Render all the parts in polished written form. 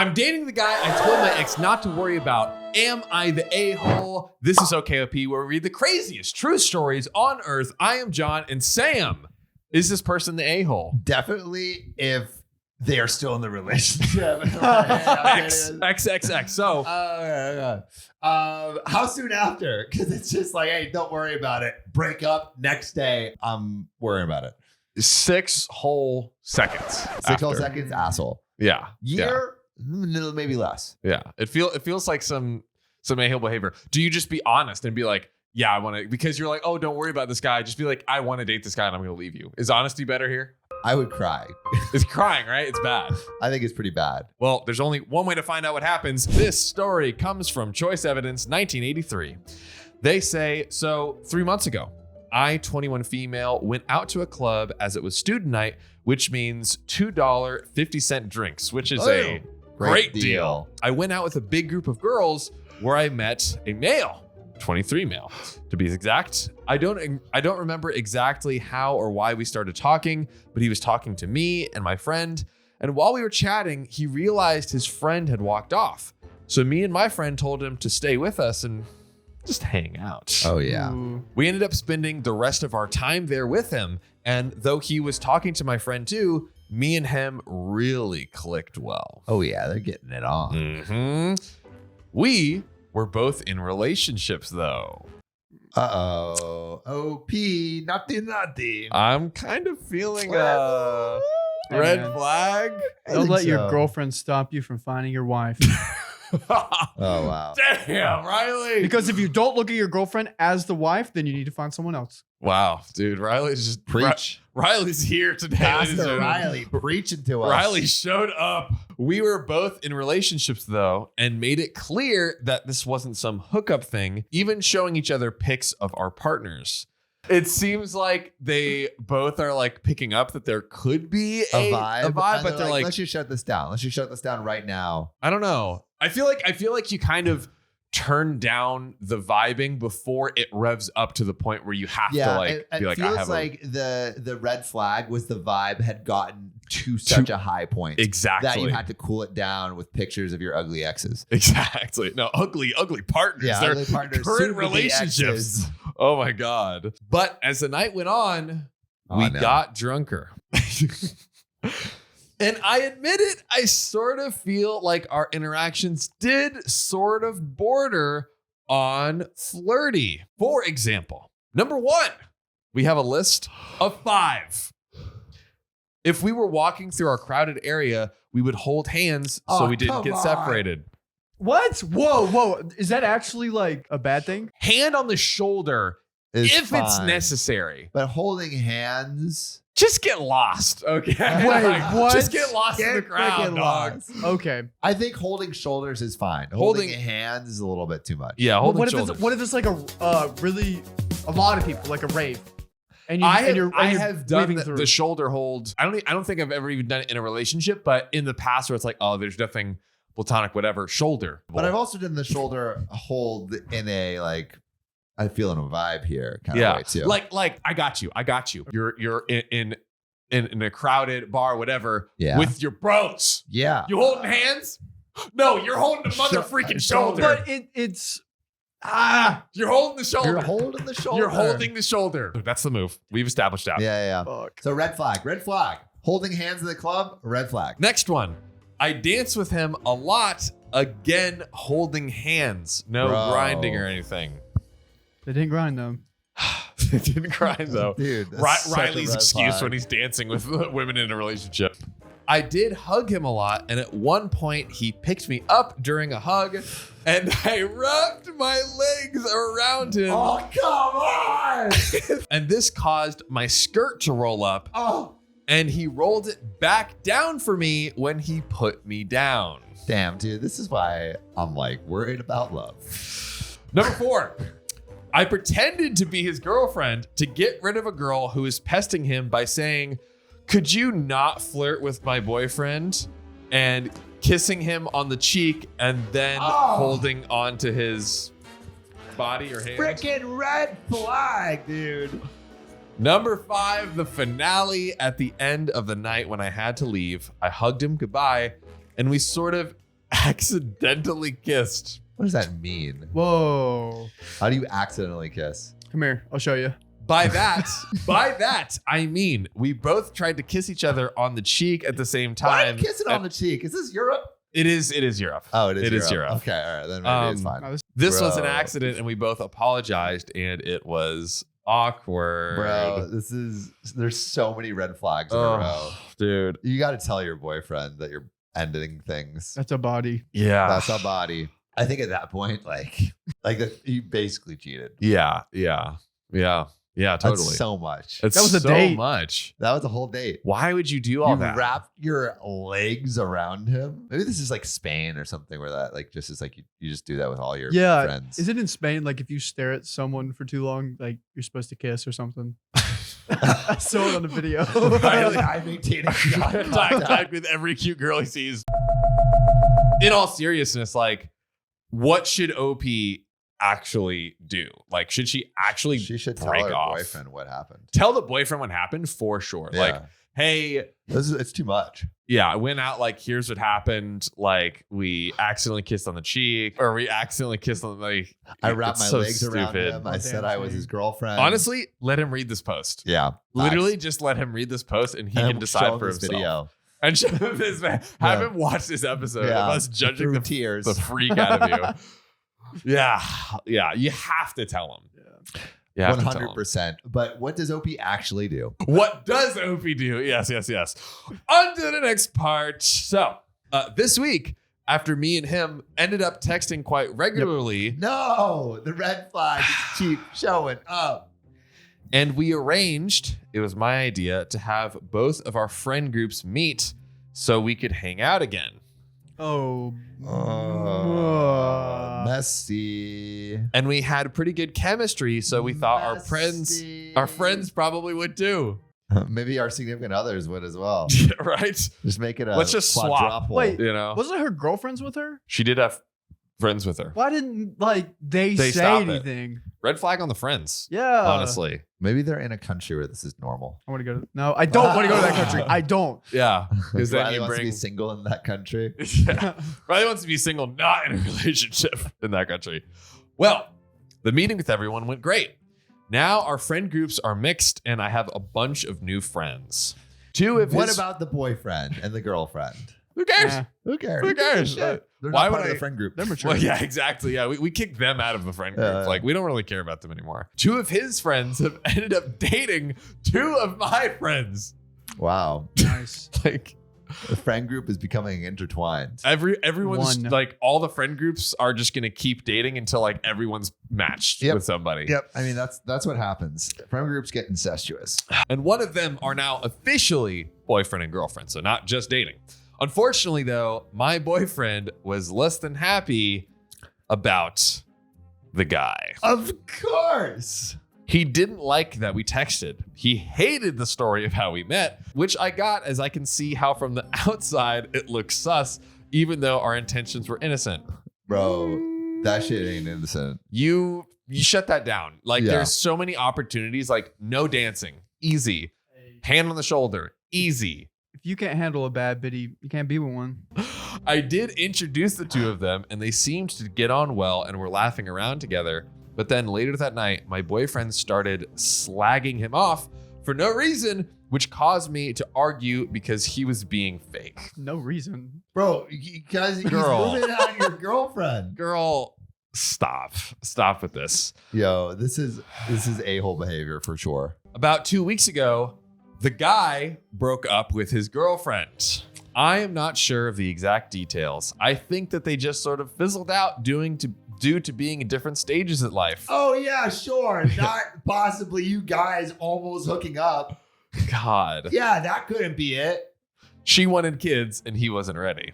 I'm dating the guy I told my ex not to worry about. Am I the a-hole? This is OKOP, where we read the craziest true stories on earth. I am John, and Sam, is this person the a-hole? Definitely if they are still in the relationship. XXX. So, how soon after? Because it's just like, hey, don't worry about it. Break up. Next day, I'm worrying about it. 6 whole seconds. 6 whole seconds, asshole. Yeah. Year, maybe less. Yeah. It feels like some a-hole behavior. Do you just be honest and be like, yeah, I want to, because you're like, oh, don't worry about this guy. Just be like, I want to date this guy and I'm going to leave you. Is honesty better here? I would cry. It's crying, right? It's bad. I think it's pretty bad. Well, there's only one way to find out what happens. This story comes from Choice Evidence, 1983. They say, so 3 months ago, I, 21 female, went out to a club as it was student night, which means $2.50 drinks, which is a great deal. I went out with a big group of girls where I met a male. 23 male, to be exact. I don't remember exactly how or why we started talking, but he was talking to me and my friend. And while we were chatting, he realized his friend had walked off. So me and my friend told him to stay with us and just hang out. Oh, yeah. We ended up spending the rest of our time there with him. And though he was talking to my friend too, me and him really clicked well. Oh, yeah. They're getting it on. Mm-hmm. We're both in relationships, though. Uh-oh. OP, naughty. I'm kind of feeling a red flag. Don't let your girlfriend stop you from finding your wife. Oh, wow. Damn, Riley. Because if you don't look at your girlfriend as the wife, then you need to find someone else. Wow, dude. Riley's just preach. Riley's here today. Pastor Riley preaching to us. Riley showed up. We were both in relationships, though, and made it clear that this wasn't some hookup thing, even showing each other pics of our partners. It seems like they both are like picking up that there could be a vibe, but they're like, let's just shut this down. Let's just shut this down right now. I don't know. I feel like you kind of turn down the vibing before it revs up to the point where you have to like be like, feels like the red flag was the vibe had gotten to such a high point. Exactly. That you had to cool it down with pictures of your ugly exes. Exactly. No, ugly partners. Yeah, They're ugly partners. Current relationships. Oh my God. But as the night went on, we got drunker. And I admit it, I sort of feel like our interactions did sort of border on flirty. For example, number 1, we have a list of 5. If we were walking through our crowded area, we would hold hands so we didn't get separated. What? Whoa. Is that actually like a bad thing? Hand on the shoulder if fine. it's necessary. But holding hands... Just get lost, okay? Wait, what? Just get lost in the crowd, dog. Okay. I think holding shoulders is fine. Holding hands is a little bit too much. Yeah, holding shoulders. What if it's like a lot of people, like a rave? And I have done the shoulder hold. I don't think I've ever even done it in a relationship, but in the past where it's like, oh, there's nothing platonic, whatever, shoulder. But I've also done the shoulder hold in a like, I feel in a vibe here kind of way too. Like I got you. You're in a crowded bar, whatever, with your bros. Yeah. You holding hands? No, you're holding the mother freaking shoulder. But it's you're holding the shoulder. You're holding the shoulder. You're holding the shoulder. That's the move. We've established that. Yeah. Fuck. So red flag. Holding hands in the club, red flag. Next one. I dance with him a lot. Again, holding hands. No grinding or anything. They didn't grind them. They didn't grind though. Dude, Riley's excuse when he's dancing with women in a relationship. I did hug him a lot, and at one point he picked me up during a hug, and I wrapped my legs around him. Oh, come on! And this caused my skirt to roll up. Oh. And he rolled it back down for me when he put me down. Damn, dude, this is why I'm like worried about love. Number 4. I pretended to be his girlfriend to get rid of a girl who was pesting him by saying, could you not flirt with my boyfriend? And kissing him on the cheek and then holding on to his body or hand. Freaking red flag, dude. Number 5, the finale at the end of the night when I had to leave. I hugged him goodbye and we sort of accidentally kissed. What does that mean? Whoa. How do you accidentally kiss? Come here. I'll show you. By that, I mean, we both tried to kiss each other on the cheek at the same Why time. kissing on the cheek? Is this Europe? It is Europe. Oh, it is It Europe. is Europe. Okay, all right, then maybe it's fine. No, This was an Bro. accident, and we both apologized, and it was awkward. Bro, there's so many red flags in a row. Oh, dude. You got to tell your boyfriend that you're ending things. That's a body. Yeah. That's a body. I think at that point, like that, you basically cheated. Yeah, totally. That's so much. It's That was a so date. much. That was a whole date. Why would you do all You that? wrapped your legs around him. Maybe this is like Spain or something where that like just is like you just do that with all your Yeah. friends. Is it in Spain? Like if you stare at someone for too long, like you're supposed to kiss or something? I saw it on the video. Riley, I'm maintaining eye contact with every cute girl he sees. In all seriousness, like, what should OP actually do? Like, should she actually She should tell break her off? boyfriend what happened. Tell the boyfriend what happened for sure. Yeah. Like, hey, It's too much. yeah, I went out, like, here's what happened. Like, we accidentally kissed on the cheek, or we accidentally kissed on like I wrapped my it's so legs around stupid. him. I Oh, said damn I was shame. his girlfriend. Honestly, let him read this post. yeah. Literally, facts. just let him read this post, and he And can show decide him for this himself. video. And show him this man. Have him watch this episode of us judging through the tears. freak out of you. Yeah. You have to tell him. You have to tell him. 100%. But what does OP actually do? What does OP do? Yes. On to the next part. So, this week, after me and him ended up texting quite regularly, No, the red flag is keep showing up. and we arranged, it was my idea, to have both of our friend groups meet so we could hang out again. Oh. Messy. And we had pretty good chemistry, so we thought our friends probably would too. Maybe our significant others would as well. Right? Just make it a Let's just swap. quadruple. Wait. You know? Wasn't her girlfriends with her? She did have friends with her. Why didn't they They say stop it. anything? Red flag on the friends. Yeah. Honestly. Maybe they're in a country where this is normal. I want to go to. No, I don't want to go to that country. I don't. Yeah. Because then Riley you wants to be bring. single in that country. Yeah. Riley wants to be single, not in a relationship in that country. Well, the meeting with everyone went great. Now our friend groups are mixed, and I have a bunch of new friends. What about the boyfriend and the girlfriend? Who cares? Nah. Who cares? Who cares? Shit. They're Why not would part of I- the friend group. They're mature. Well, yeah, exactly. Yeah, we kicked them out of the friend group. Yeah. Like, we don't really care about them anymore. Two of his friends have ended up dating two of my friends. Wow. Nice. Like, The friend group is becoming intertwined. everyone's One. like, all the friend groups are just gonna keep dating until like everyone's matched Yep. with somebody. Yep. I mean, that's what happens. Friend groups get incestuous. And one of them are now officially boyfriend and girlfriend, so not just dating. Unfortunately, though, my boyfriend was less than happy about the guy. Of course. He didn't like that we texted. He hated the story of how we met, which I got as I can see how from the outside it looks sus, even though our intentions were innocent. Bro, that shit ain't innocent. You shut that down. Like, Yeah. there's so many opportunities, like no dancing, easy. Hand on the shoulder, easy. If you can't handle a bad biddy, you can't be with one. I did introduce the two of them, and they seemed to get on well and were laughing around together. But then later that night, my boyfriend started slagging him off for no reason, which caused me to argue because he was being fake. No reason. Bro, you guys, he's Girl. moving on your girlfriend. Girl, stop. Stop with this. Yo, this is a-hole behavior for sure. About 2 weeks ago, the guy broke up with his girlfriend. I am not sure of the exact details. I think that they just sort of fizzled out due to being in different stages of life. Oh yeah, sure. Not possibly you guys almost hooking up. God. Yeah, that couldn't be it. She wanted kids and he wasn't ready.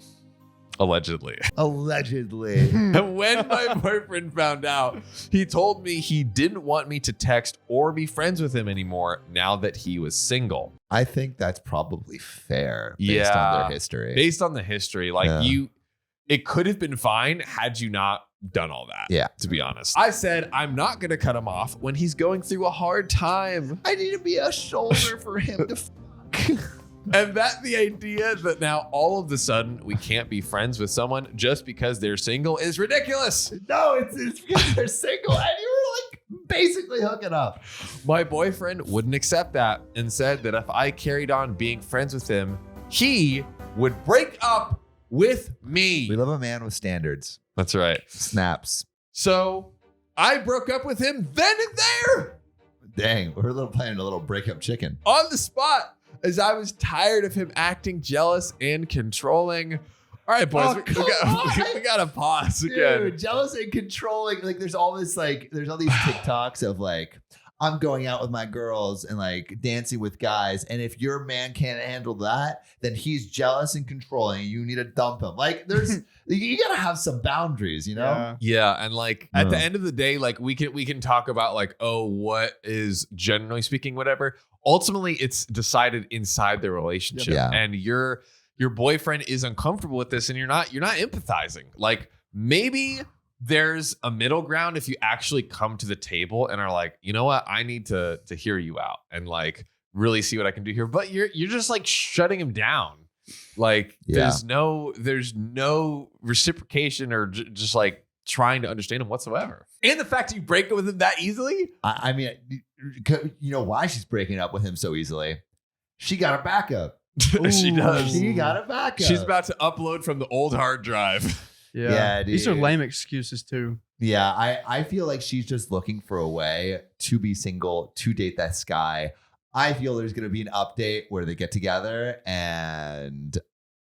Allegedly. Allegedly. And when my boyfriend found out, he told me he didn't want me to text or be friends with him anymore now that he was single. I think that's probably fair based Yeah. on their history. Based on the history, like Yeah. it could have been fine had you not done all that. Yeah. To be honest. I said I'm not going to cut him off when he's going through a hard time. I need to be a shoulder for him to fuck. And that the idea that now all of a sudden we can't be friends with someone just because they're single is ridiculous. No, it's because they're single and you were like basically hooking up. My boyfriend wouldn't accept that and said that if I carried on being friends with him, he would break up with me. We love a man with standards. That's right. Snaps. So I broke up with him then and there Dang, we're playing a little breakup chicken. on the spot as I was tired of him acting jealous and controlling. All right, boys, Oh, we got to pause again. Dude, jealous and controlling. Like there's all these TikToks of like, I'm going out with my girls and like dancing with guys. And if your man can't handle that, then he's jealous and controlling. You need to dump him. Like there's, you gotta have some boundaries, you know? Yeah, and like at the end of the day, like we can talk about like, oh, what is generally speaking, whatever. Ultimately, it's decided inside the relationship, and your boyfriend is uncomfortable with this, and you're not empathizing. Like maybe there's a middle ground if you actually come to the table and are like, you know what, I need to hear you out and like really see what I can do here. But you're just like shutting him down. Like there's no reciprocation or just like trying to understand him whatsoever. And the fact that you break up with him that easily. I mean, you know why she's breaking up with him so easily? She got a backup. She does. She got a backup. She's about to upload from the old hard drive. Yeah, dude. These are lame excuses too. Yeah, I feel like she's just looking for a way to be single, to date this guy. I feel there's going to be an update where they get together, and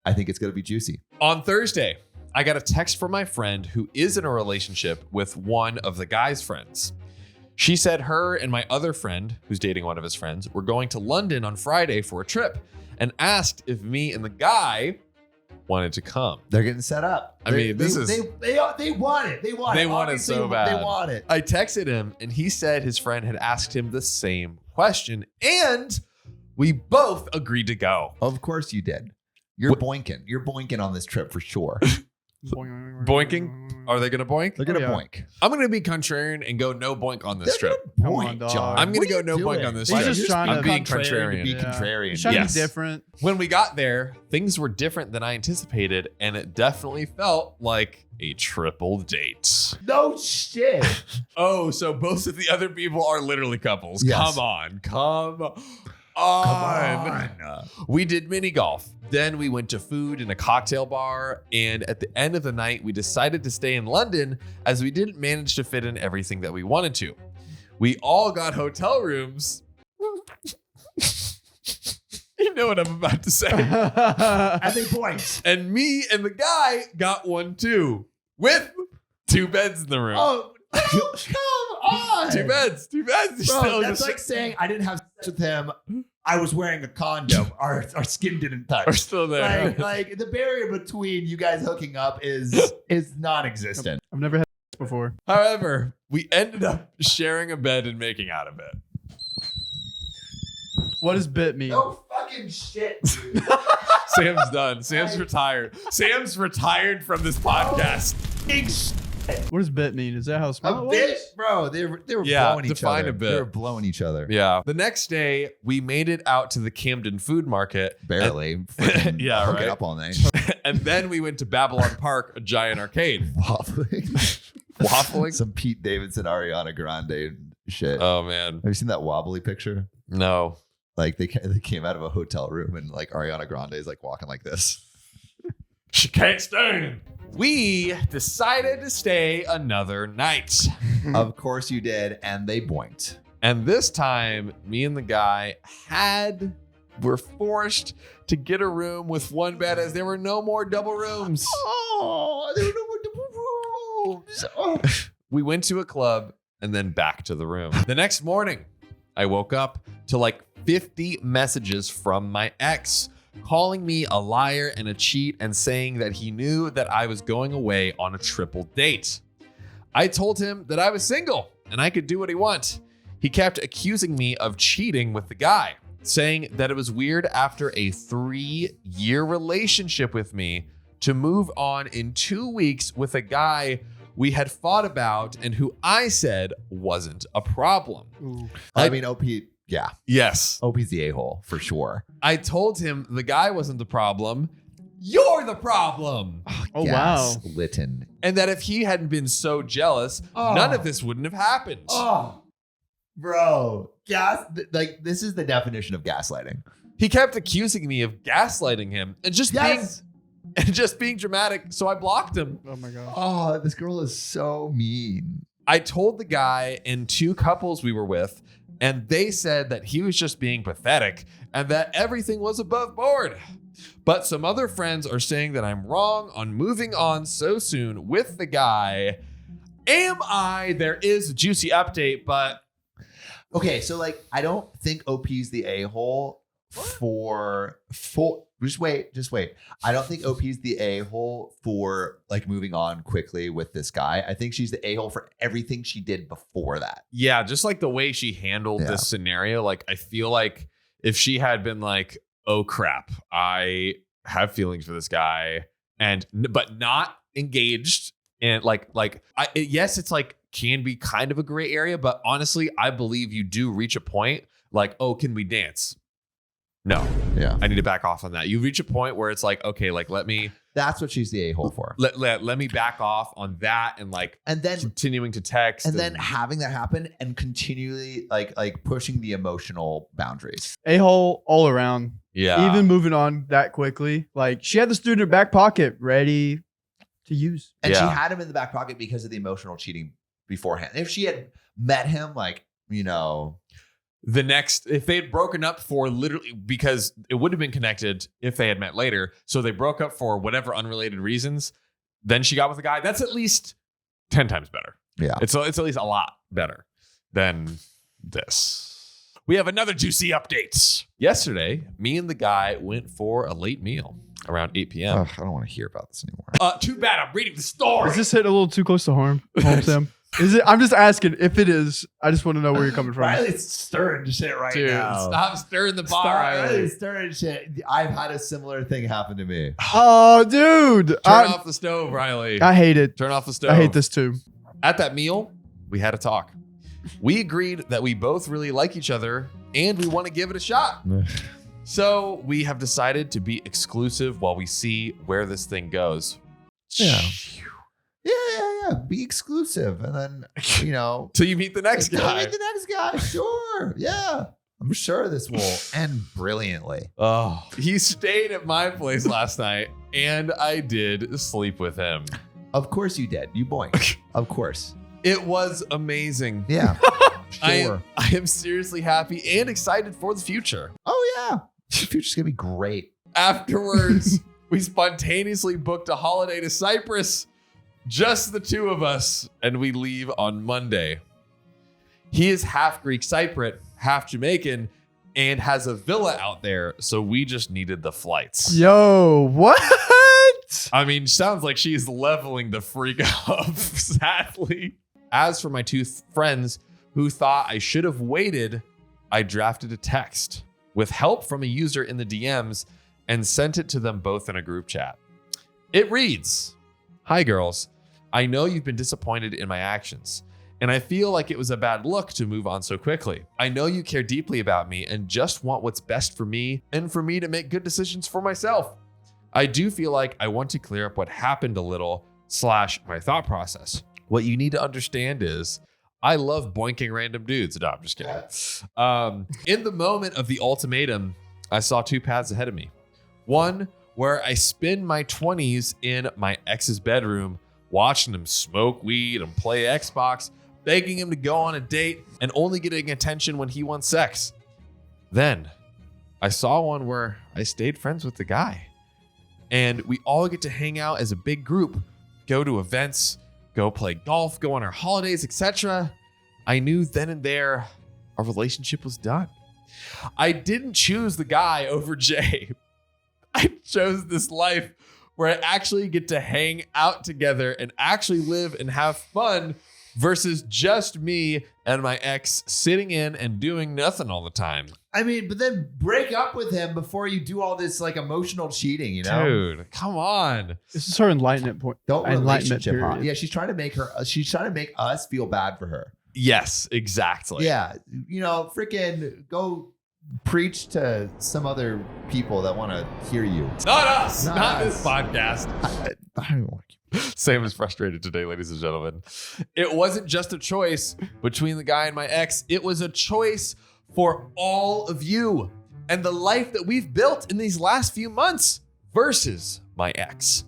I think it's going to be juicy. On Thursday, I got a text from my friend who is in a relationship with one of the guy's friends. She said her and my other friend, who's dating one of his friends, were going to London on Friday for a trip and asked if me and the guy wanted to come. They're getting set up. They want it. They want it. They want it so bad. They want it. I texted him and he said his friend had asked him the same question and we both agreed to go. Of course you did. You're boinking. You're boinking on this trip for sure. Boinking? Are they going to boink? They're going to boink. I'm going to be contrarian and go no boink on this trip. Come on, dog. John. I'm going to go What are no you boink doing? on this He's trip. just trying I'm to being To contrarian. be Yeah. contrarian. He's trying to Yes. be different. When we got there, things were different than I anticipated, and it definitely felt like a triple date. No shit. Oh, so both of the other people are literally couples. Yes. Come on. We did mini golf. Then we went to food in a cocktail bar. And at the end of the night, we decided to stay in London as we didn't manage to fit in everything that we wanted to. We all got hotel rooms. You know what I'm about to say. And they point. And me and the guy got one too, with 2 beds in the room. Oh, come on. 2 beds. Bro, that's like saying I didn't have sex with him. I was wearing a condom. Our skin didn't touch. We're still there. Like the barrier between you guys hooking up is non-existent. I've never had this before. However, we ended up sharing a bed and making out of it. What does bit mean? No fucking shit, dude. Sam's done. Sam's retired. Sam's retired from this podcast. Big shit. What does bit mean? Is that how A small? bit, bro. They were Yeah, blowing each define other. a bit. They were blowing each other. Yeah. The next day, we made it out to the Camden Food Market. Barely. Freaking Yeah, hooking right. up all night. And then we went to Babylon Park, a giant arcade. Waffling. Waffling? Some Pete Davidson, Ariana Grande shit. Oh, man. Have you seen that wobbly picture? No. Like they came out of a hotel room and like Ariana Grande is like walking like this. She can't stand. We decided to stay another night. Of course you did, and they boinked. And this time, me and the guy were forced to get a room with 1 bed as there were no more double rooms. Oh, there were no more double rooms. Oh. We went to a club and then back to the room. The next morning, I woke up to like 50 messages from my ex calling me a liar and a cheat and saying that he knew that I was going away on a triple date. I told him that I was single and I could do what I want. He kept accusing me of cheating with the guy, saying that it was weird after a 3-year relationship with me to move on in 2 weeks with a guy we had fought about and who I said wasn't a problem. Ooh. I mean, OP, Yeah. Yes. OP's the a-hole for sure. I told him the guy wasn't the problem. You're the problem. Oh, wow. Lytton. And that if he hadn't been so jealous, none of this wouldn't have happened. Oh, bro. This is the definition of gaslighting. He kept accusing me of gaslighting him and just being dramatic, so I blocked him. Oh my gosh. Oh, this girl is so mean. I told the guy and 2 couples we were with, and they said that he was just being pathetic and that everything was above board. But some other friends are saying that I'm wrong on moving on so soon with the guy. Am I? There is a juicy update, but... Okay, so like, I don't think OP's the a-hole for just wait. I don't think OP's the a-hole for like moving on quickly with this guy. I think she's the a-hole for everything she did before that. Yeah, just like the way she handled this scenario. Like, I feel like if she had been like, oh crap, I have feelings for this guy, but not engaged, and yes, it's like can be kind of a gray area, but honestly, I believe you do reach a point like, oh, can we dance? No. Yeah. I need to back off on that. You reach a point where it's like, okay, like that's what she's the a-hole for. Let me back off on that and then continuing to text. And then having that happen and continually like pushing the emotional boundaries. A-hole all around. Yeah. Even moving on that quickly. Like she had the dude in her back pocket ready to use. And she had him in the back pocket because of the emotional cheating beforehand. If she had met him like, if they had broken up for literally, because it would have been connected if they had met later. So they broke up for whatever unrelated reasons. Then she got with a guy. That's at least 10 times better. Yeah. It's at least a lot better than this. We have another juicy update. Yesterday, me and the guy went for a late meal around 8 p.m. I don't want to hear about this anymore. Too bad. I'm reading the story. Is this hit a little too close to home, Sam? Is it? I'm just asking. If it is, I just want to know where you're coming from. Riley's stirring shit Dude, now. Stop stirring the pot, Riley. Riley's stirring shit. I've had a similar thing happen to me. Oh, dude. Turn off the stove, Riley. I hate it. Turn off the stove. I hate this too. At that meal, we had a talk. We agreed that we both really like each other and we want to give it a shot. So we have decided to be exclusive while we see where this thing goes. Yeah. Yeah. Be exclusive. And then, till you meet the next guy. Meet the next guy. Sure. Yeah. I'm sure this will end brilliantly. Oh, he stayed at my place last night and I did sleep with him. Of course you did. You boink. Of course. It was amazing. Yeah. Sure. I am seriously happy and excited for the future. Oh, yeah. The future's going to be great. Afterwards, we spontaneously booked a holiday to Cyprus. Just the 2 of us, and we leave on Monday. He is half Greek Cypriot, half Jamaican, and has a villa out there, so we just needed the flights. Yo, what? I mean, sounds like she's leveling the freak up, sadly. As for my 2 friends who thought I should have waited, I drafted a text with help from a user in the DMs and sent it to them both in a group chat. It reads, "Hi girls, I know you've been disappointed in my actions, and I feel like it was a bad look to move on so quickly. I know you care deeply about me and just want what's best for me and for me to make good decisions for myself. I do feel like I want to clear up what happened a little / my thought process. What you need to understand is I love boinking random dudes." No, I'm just kidding. In the moment of the ultimatum, I saw 2 paths ahead of me. One, where I spend my 20s in my ex's bedroom, watching him smoke weed and play Xbox, begging him to go on a date and only getting attention when he wants sex. Then I saw one where I stayed friends with the guy and we all get to hang out as a big group, go to events, go play golf, go on our holidays, etc. I knew then and there our relationship was done. I didn't choose the guy over Jay. I chose this life where I actually get to hang out together and actually live and have fun versus just me and my ex sitting in and doing nothing all the time. I mean, but then break up with him before you do all this like emotional cheating, Dude, come on. This is her enlightenment point. Don't enlightenment relationship period. hot. Yeah, she's trying to make us feel bad for her. Yes, exactly. Yeah. Freaking go preach to some other people that want to hear you. Not us. Not Not us. this podcast. I don't want you. Sam is frustrated today, ladies and gentlemen. It wasn't just a choice between the guy and my ex. It was a choice for all of you and the life that we've built in these last few months versus my ex.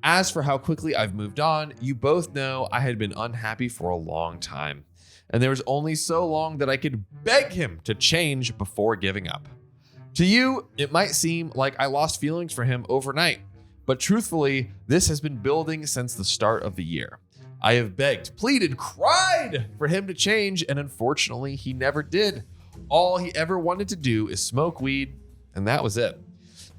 As for how quickly I've moved on, you both know I had been unhappy for a long time. And there was only so long that I could beg him to change before giving up. To you, it might seem like I lost feelings for him overnight. But truthfully, this has been building since the start of the year. I have begged, pleaded, cried for him to change, and unfortunately, he never did. All he ever wanted to do is smoke weed, and that was it.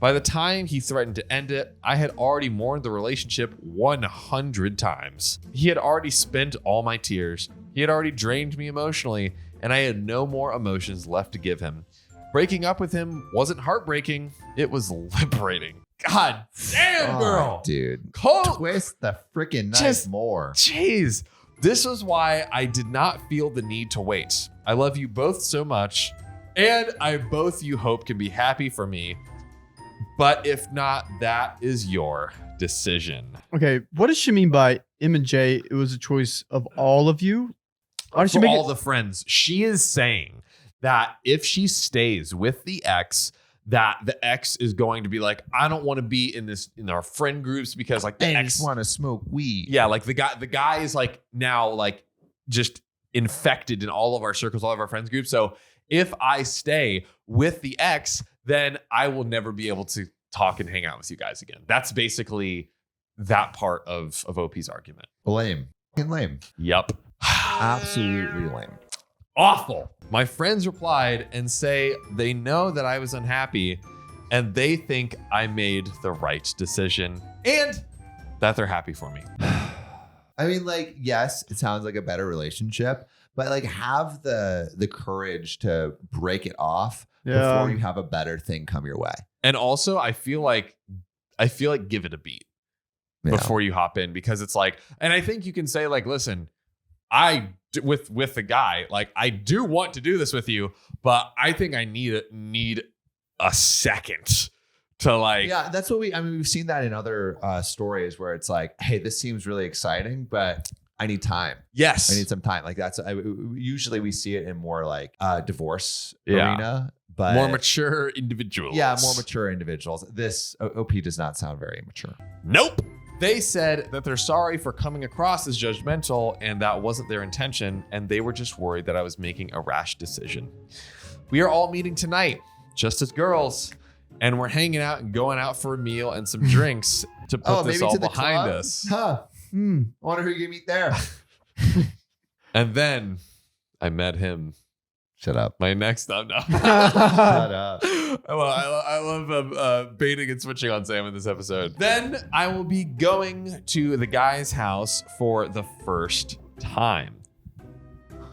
By the time he threatened to end it, I had already mourned the relationship 100 times. He had already spent all my tears. He had already drained me emotionally, and I had no more emotions left to give him. Breaking up with him wasn't heartbreaking, it was liberating. God damn, girl. Dude. Cold. Twist the freaking knife Just- more. Jeez. This was why I did not feel the need to wait. I love you both so much, and I both you hope can be happy for me. But if not, that is your decision. Okay, what does she mean by M and J? It was a choice of all of you. Why does she For make all it? the friends, she is saying that if she stays with the ex, that the ex is going to be like, I don't want to be in our friend groups because like the I ex just want to smoke weed. Yeah, like the guy is like now like just infected in all of our circles, all of our friends groups. So if I stay with the ex, then I will never be able to talk and hang out with you guys again. That's basically that part of OP's argument. Lame. Fucking lame. Yep. Absolutely lame. Awful. My friends replied and say they know that I was unhappy and they think I made the right decision and that they're happy for me. I mean, like, yes, it sounds like a better relationship, but like have the courage to break it off before you have a better thing come your way. And also I feel like give it a beat before you hop in, because it's like, and I think you can say like, listen, with the guy, like I do want to do this with you, but I think I need a second to like. Yeah, that's what we've seen that in other stories where it's like, hey, this seems really exciting, but I need time. Yes. I need some time. Like usually we see it in more like divorce Yeah. arena, but More mature individuals. Yeah, more mature individuals. This OP does not sound very mature. Nope. They said that they're sorry for coming across as judgmental and that wasn't their intention, and they were just worried that I was making a rash decision. We are all meeting tonight, just as girls, and we're hanging out and going out for a meal and some drinks to put this all behind us. Huh. I wonder who you meet there. And then I met him. Shut up. My next up now. Shut up. I love baiting and switching on Sam in this episode. Then I will be going to the guy's house for the first time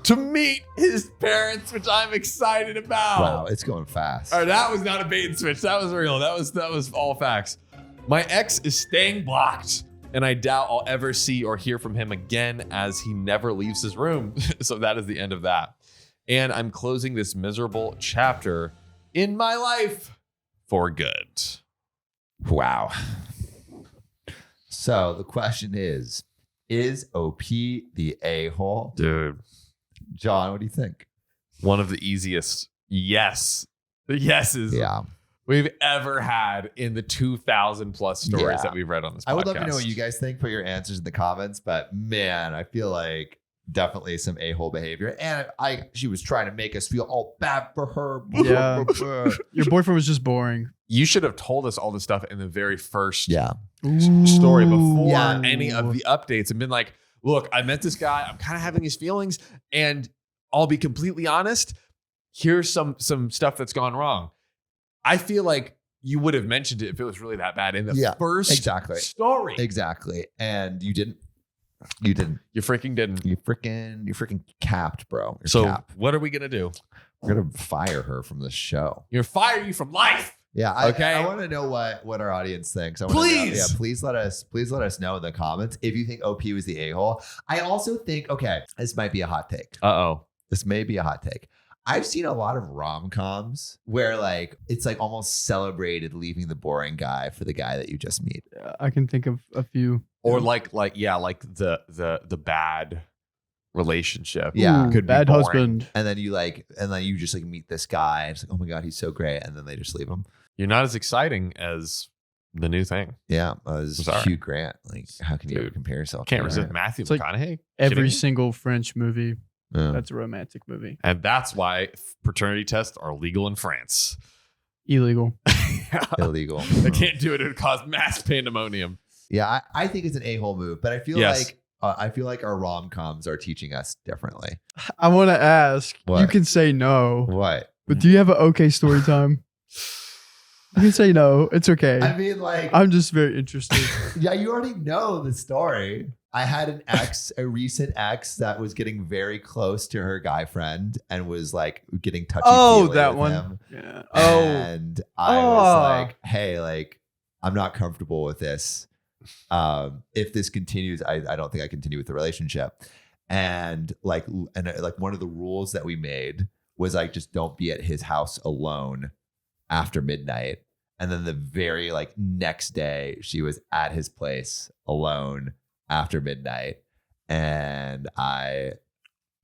to meet his parents, which I'm excited about. Wow, it's going fast. All right, that was not a bait and switch. That was real. That was all facts. My ex is staying blocked, and I doubt I'll ever see or hear from him again as he never leaves his room. So that is the end of that. And I'm closing this miserable chapter in my life for good. Wow. So the question is OP the a-hole? Dude. John, what do you think? One of the easiest yeses Yeah. we've ever had in the 2,000 plus stories Yeah. that we've read on this podcast. I would love to know what you guys think. Put your answers in the comments. But man, I feel like definitely some a-hole behavior. And she was trying to make us feel all bad for her. Yeah. Your boyfriend was just boring. You should have told us all this stuff in the very first Yeah. story before Yeah. any of the updates and been like, look, I met this guy. I'm kind of having these feelings, and I'll be completely honest. Here's some stuff that's gone wrong. I feel like you would have mentioned it if it was really that bad in the first story. Exactly. And you didn't. You didn't. You freaking didn't. You freaking capped, bro. So what are we going to do? We're going to fire her from the show. You're fire you from life. Yeah. Okay. I want to know what our audience thinks. I wanna know, Please. please let us know in the comments if you think OP was the a-hole. I also think, okay, this might be a hot take. Uh-oh. This may be a hot take. I've seen a lot of rom-coms where like it's like almost celebrated leaving the boring guy for the guy that you just meet. I can think of a few. Or like the bad relationship. Yeah. Ooh, Could be bad boring. husband. And then you just like meet this guy and it's like, oh my God, he's so great. And then they just leave him. You're not as exciting as the new thing. Yeah. It was Sorry. Hugh Grant. Like, how can you ever Dude, compare yourself? Can't to resist that? Matthew It's like McConaughey. Every Kidding? single French movie Yeah. that's a romantic movie. And that's why paternity tests are legal in France. Illegal. Illegal. They can't do it. It would cause mass pandemonium. Yeah, I think it's an a-hole move, but I feel Yes. like our rom-coms are teaching us differently. I want to ask. What? You can say no, What? but do you have an okay story time? You can say no. It's okay. I mean, like, I'm just very interested. yeah, you already know the story. I had an ex, a recent ex that was getting very close to her guy friend and was like getting touchy. Oh, that with one. him. Yeah. And I was Oh. like, hey, like, I'm not comfortable with this. If this continues, I don't think I continue with the relationship. And like one of the rules that we made was like, just don't be at his house alone after midnight. And then the very like next day she was at his place alone after midnight. And I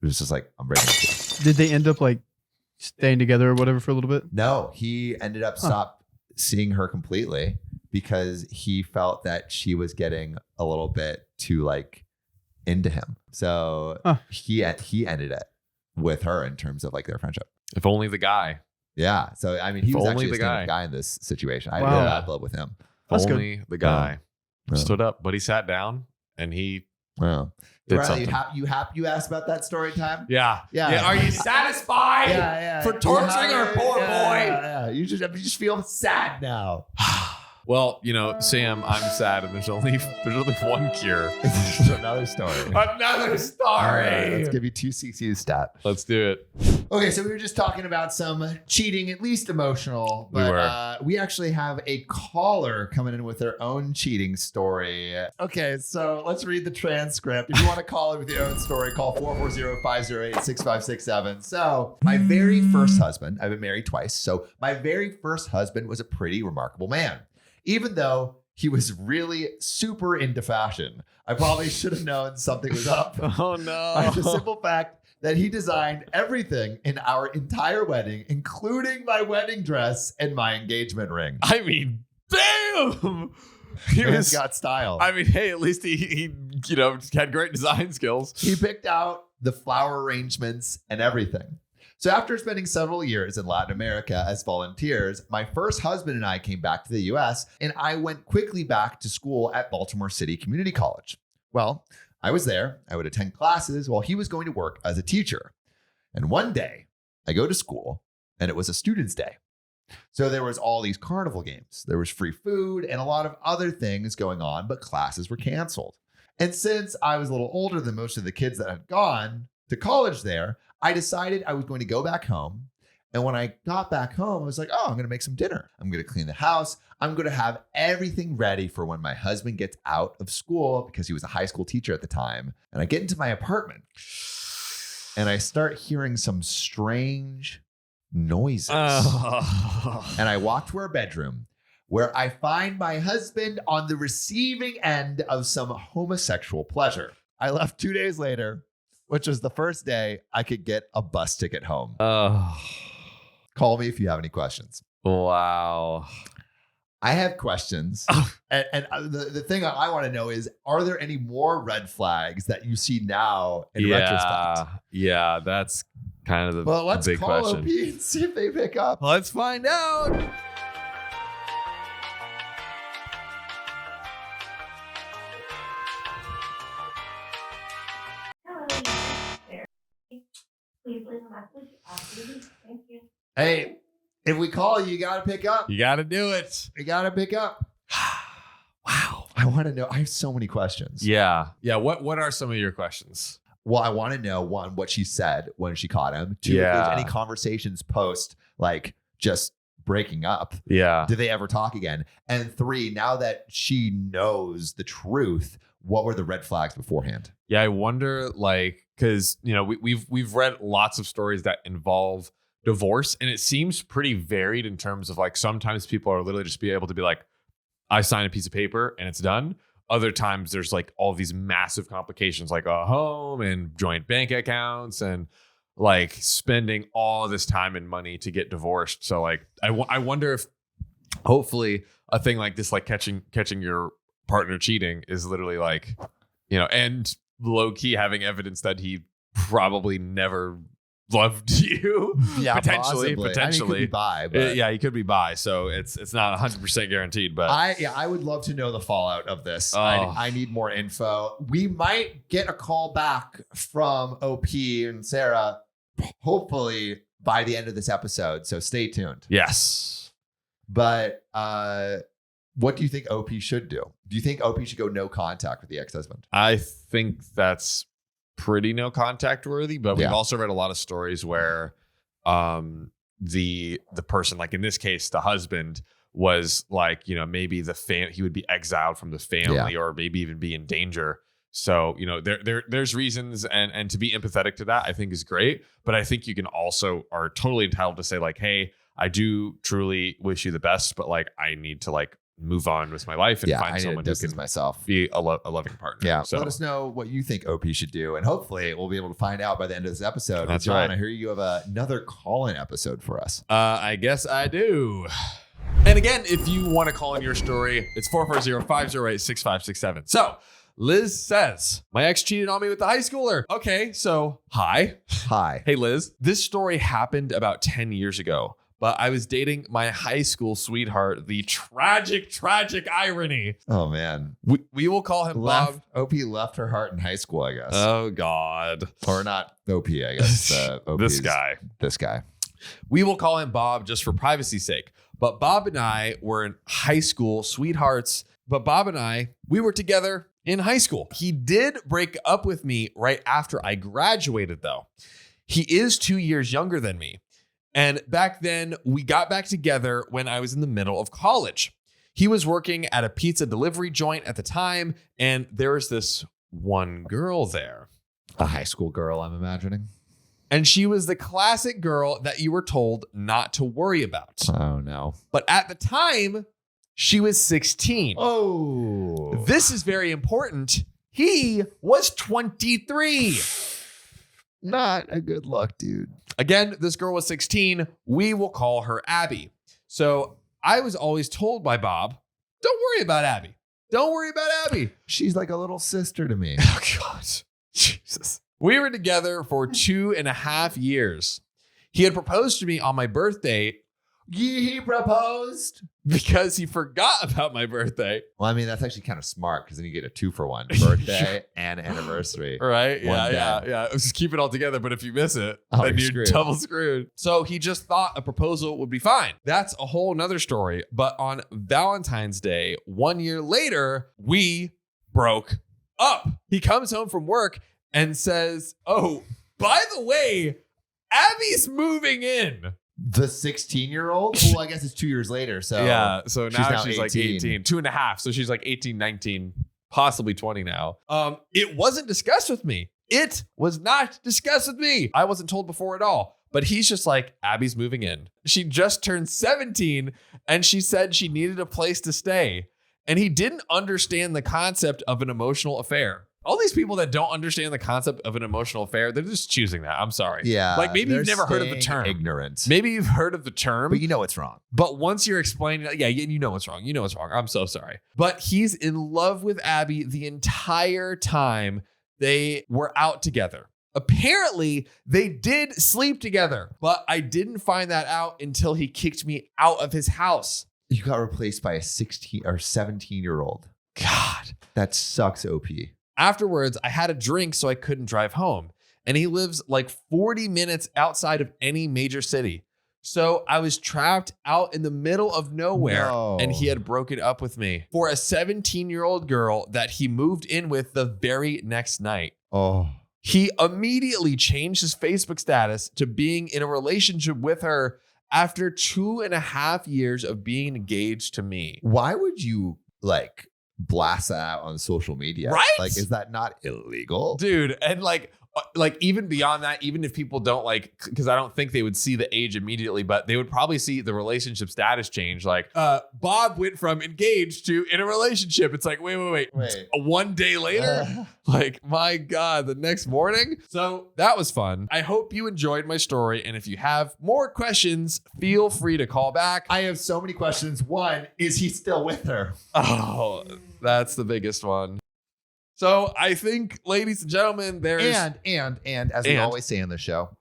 was just like, I'm ready to. Did they end up like staying together or whatever for a little bit? No, he ended up stop seeing her completely because he felt that she was getting a little bit too like into him. So he ended it with her in terms of like their friendship. If only the guy. Yeah. So I mean, he If was only actually the a stand-up guy in this situation. I Wow. had bad blood with him. That's If good. only the guy Yeah. stood up, but he sat down and he Wow. did Riley, something. you asked about that story time? Yeah. Yeah. Are you satisfied? Yeah. For torturing our poor boy? Yeah. You just feel sad now. Well, you know, Sam, I'm sad, and there's only one cure. It's another story. Another All story. right, let's give you 2 CCU stat. Let's do it. Okay, so we were just talking about some cheating, at least emotional, We but were. we actually have a caller coming in with their own cheating story. Okay, so let's read the transcript. If you want to call in with your own story, call 440-508-6567. So my very first husband, I've been married twice, so my very first husband was a pretty remarkable man. Even though he was really super into fashion, I probably should have known something was up. Oh no. By the simple fact that he designed everything in our entire wedding, including my wedding dress and my engagement ring. I mean, damn. He Man's got style. I mean, hey, at least he had great design skills. He picked out the flower arrangements and everything. So after spending several years in Latin America as volunteers, my first husband and I came back to the US, and I went quickly back to school at Baltimore City Community College. Well, I was there. I would attend classes while he was going to work as a teacher. And one day, I go to school, and it was a student's day. So there was all these carnival games. There was free food and a lot of other things going on, but classes were canceled. And since I was a little older than most of the kids that had gone to college there, I decided I was going to go back home. And when I got back home, I was like, oh, I'm going to make some dinner. I'm going to clean the house. I'm going to have everything ready for when my husband gets out of school, because he was a high school teacher at the time. And I get into my apartment and I start hearing some strange noises. And I walk to our bedroom, where I find my husband on the receiving end of some homosexual pleasure. I left 2 days later, which was the first day I could get a bus ticket home. Call me if you have any questions. Wow. I have questions. and the thing I want to know is, are there any more red flags that you see now in retrospect? Yeah, that's kind of the Well, let's big call question. OP and see if they pick up. Let's find out. Please leave a message after the beep. Thank you. Hey, if we call you, you got to pick up. You got to do it. You got to pick up. Wow. I want to know. I have so many questions. Yeah. What are some of your questions? Well, I want to know, one, what she said when she caught him. Two, if Yeah. there's any conversations post, like just breaking up? Yeah. Did they ever talk again? And 3, now that she knows the truth, what were the red flags beforehand? Yeah, I wonder, like, because we've read lots of stories that involve divorce, and it seems pretty varied in terms of like sometimes people are literally just be able to be like, I sign a piece of paper and it's done. Other times there's like all these massive complications, like a home and joint bank accounts and like spending all this time and money to get divorced. So like, I wonder if hopefully a thing like this, like catching your partner cheating, is literally like, and low key having evidence that he probably never loved you. Yeah, potentially. I mean, he could be bi, but Yeah, he could be bi, so it's not 100% guaranteed. But I would love to know the fallout of this. Oh. I need more info. We might get a call back from OP and Sarah, hopefully by the end of this episode. So stay tuned. yes, But what do you think OP should do? Do you think OP should go no contact with the ex-husband? I think that's pretty no contact worthy. But we've Yeah. also read a lot of stories where the person, like in this case, the husband was like, maybe he would be exiled from the family or maybe even be in danger. So, there's reasons and to be empathetic to that, I think is great. But I think you can also are totally entitled to say like, hey, I do truly wish you the best, but like, I need to like move on with my life and I find need someone to who distance can myself. be a loving partner. Yeah. So Let us know what you think OP should do. And hopefully we'll be able to find out by the end of this episode. That's John, right. I hear you have another call-in episode for us. I guess I do. And again, if you want to call in your story, it's 440-508-6567. So Liz says, my ex cheated on me with the high schooler. Okay, so hi. Hi. Hey, Liz. This story happened about 10 years ago, but I was dating my high school sweetheart. The tragic irony. Oh, man. We will call him Bob. OP left her heart in high school, I guess. Oh, God. Or not OP, I guess. This guy. This guy. We will call him Bob just for privacy's sake. But Bob and I were in high school sweethearts. But Bob and I, we were together in high school. He did break up with me right after I graduated, though. He is 2 years younger than me. And back then, we got back together when I was in the middle of college. He was working at a pizza delivery joint at the time, and there was this one girl there. A high school girl, I'm imagining. And she was the classic girl that you were told not to worry about. Oh, no. But at the time, she was 16. Oh. This is very important. He was 23. Not a good look, dude. Again, this girl was 16. We will call her Abby. So I was always told by Bob, don't worry about Abby. Don't worry about Abby. She's like a little sister to me. Oh, God. Jesus. We were together for 2.5 years. He had proposed to me on my birthday He proposed. because he forgot about my birthday. Well, I mean, that's actually kind of smart because then you get a 2-for-1 birthday and anniversary. Right? One Yeah. Just keep it all together. But if you miss it, Oh, then you're you're screwed. double screwed. So he just thought a proposal would be fine. That's a whole nother story. But on Valentine's Day, 1 year later, we broke up. He comes home from work and says, oh, by the way, Abby's moving in. The 16-year-old? Well, I guess it's 2 years later. So Yeah. So now she's like 18. 18, 2.5. So she's like 18, 19, possibly 20 now. It wasn't discussed with me. It was not discussed with me. I wasn't told before at all. But he's just like, Abby's moving in. She just turned 17 and she said she needed a place to stay. And he didn't understand the concept of an emotional affair. All these people that don't understand the concept of an emotional affair, they're just choosing that. I'm sorry. Yeah. Like maybe they're you've never heard of the staying term. Ignorant. Maybe you've heard of the term. But you know it's wrong. But once you're explaining, yeah, you know what's wrong. You know what's wrong. I'm so sorry. But he's in love with Abby the entire time they were out together. Apparently, they did sleep together, but I didn't find that out until he kicked me out of his house. You got replaced by a 16 or 17-year-old. God. That sucks, OP. Afterwards, I had a drink so I couldn't drive home. And he lives like 40 minutes outside of any major city. So I was trapped out in the middle of nowhere. No. And he had broken up with me for a 17-year-old girl that he moved in with the very next night. Oh. He immediately changed his Facebook status to being in a relationship with her after 2.5 years of being engaged to me. Why would you like blast that out on social media? Right? Like, is that not illegal? Dude, and like even beyond that, even if people don't like, because I don't think they would see the age immediately, but they would probably see the relationship status change. Like, Bob went from engaged to in a relationship. It's like, wait. 1 day later, like, my God, the next morning. So that was fun. I hope you enjoyed my story. And if you have more questions, feel free to call back. I have so many questions. One, is he still with her? Oh, that's the biggest one. So I think, ladies and gentlemen, there's and as we always say in the show,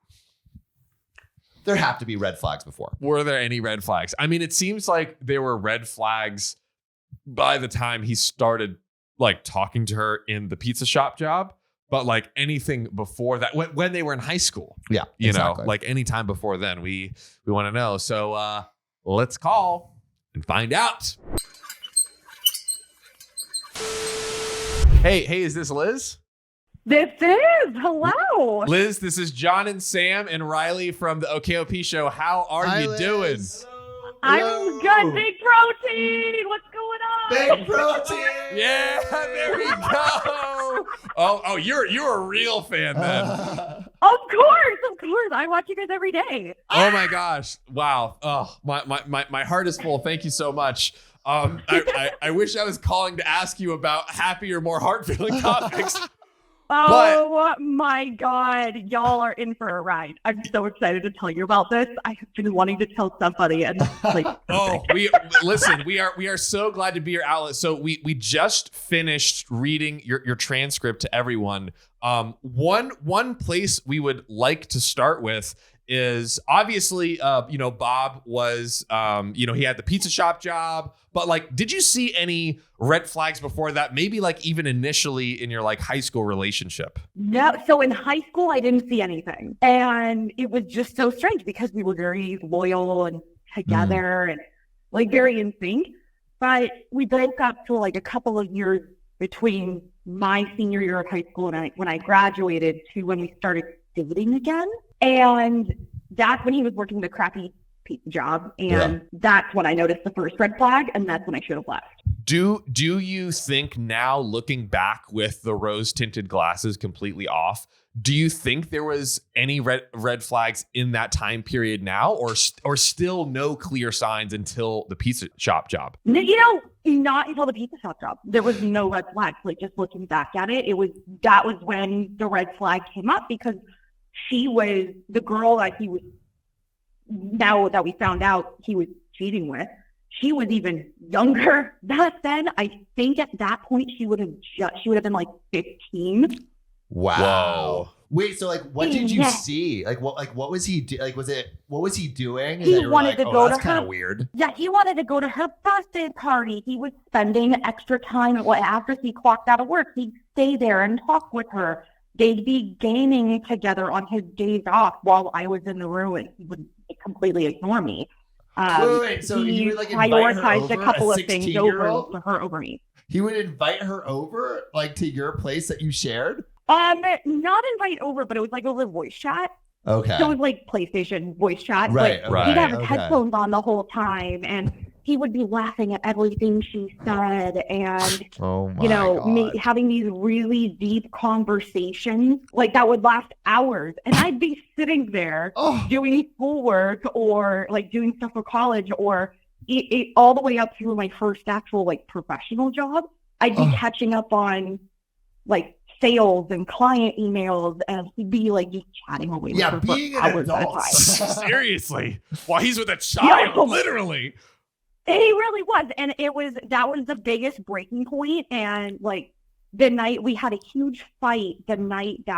there have to be red flags before. Were there any red flags? I mean, it seems like there were red flags by the time he started like talking to her in the pizza shop job, but like anything before that, when they were in high school, you know, like any time before then, we want to know. So let's call and find out. Hey, is this Liz? This is. Hello. Liz, this is John and Sam and Riley from the OKOP show. How are you doing? I'm good. Big protein. What's going on? Big protein. Yeah, there we go. Oh, you're a real fan then. Of course. I watch you guys every day. Oh my gosh. Wow. Oh, my heart is full. Thank you so much. I wish I was calling to ask you about happier, more heart-filling topics. Oh my God. Y'all are in for a ride. I'm so excited to tell you about this. I have been wanting to tell somebody and like we are so glad to be your outlet. So we just finished reading your transcript to everyone. One place we would like to start with is obviously Bob was he had the pizza shop job, but like, did you see any red flags before that? Maybe like even initially in your like high school relationship? No. So in high school, I didn't see anything. And it was just so strange because we were very loyal and together and like very in sync. But we broke up for like a couple of years between my senior year of high school and when I graduated to when we started dating again. And that's when he was working the crappy pizza job. And that's when I noticed the first red flag. And that's when I should have left. Do you think now, looking back with the rose-tinted glasses completely off, do you think there was any red flags in that time period now, or still no clear signs until the pizza shop job? Not until the pizza shop job. There was no red flags. Like, just looking back at it, that was when the red flag came up, because she was the girl that he was, now that we found out he was cheating with, she was even younger back then. I think at that point she would have been like 15. Wow. Whoa. Wait, so like, what did you see? What was he what was he doing? He wanted to go to her. Kind of weird. Yeah, he wanted to go to her birthday party. He was spending extra time after he clocked out of work. He'd stay there and talk with her. They'd be gaming together on his days off while I was in the room, and he would completely ignore me. Wait, so he would like prioritized a couple of things over her over me. He would invite her over, like, to your place that you shared? Not invite over, but it was like over voice chat. Okay. So it was like PlayStation voice chat. Right. But he'd have his headphones on the whole time, and he would be laughing at everything she said, and me having these really deep conversations like that would last hours, and I'd be sitting there doing schoolwork or like doing stuff for college, or it all the way up through my first actual like professional job. I'd be catching up on like sales and client emails, and he'd be like just chatting away with her being for an hours at a adult. time. Seriously, while he's with a child, literally. He really was. And that was the biggest breaking point. And like the night we had a huge fight, the night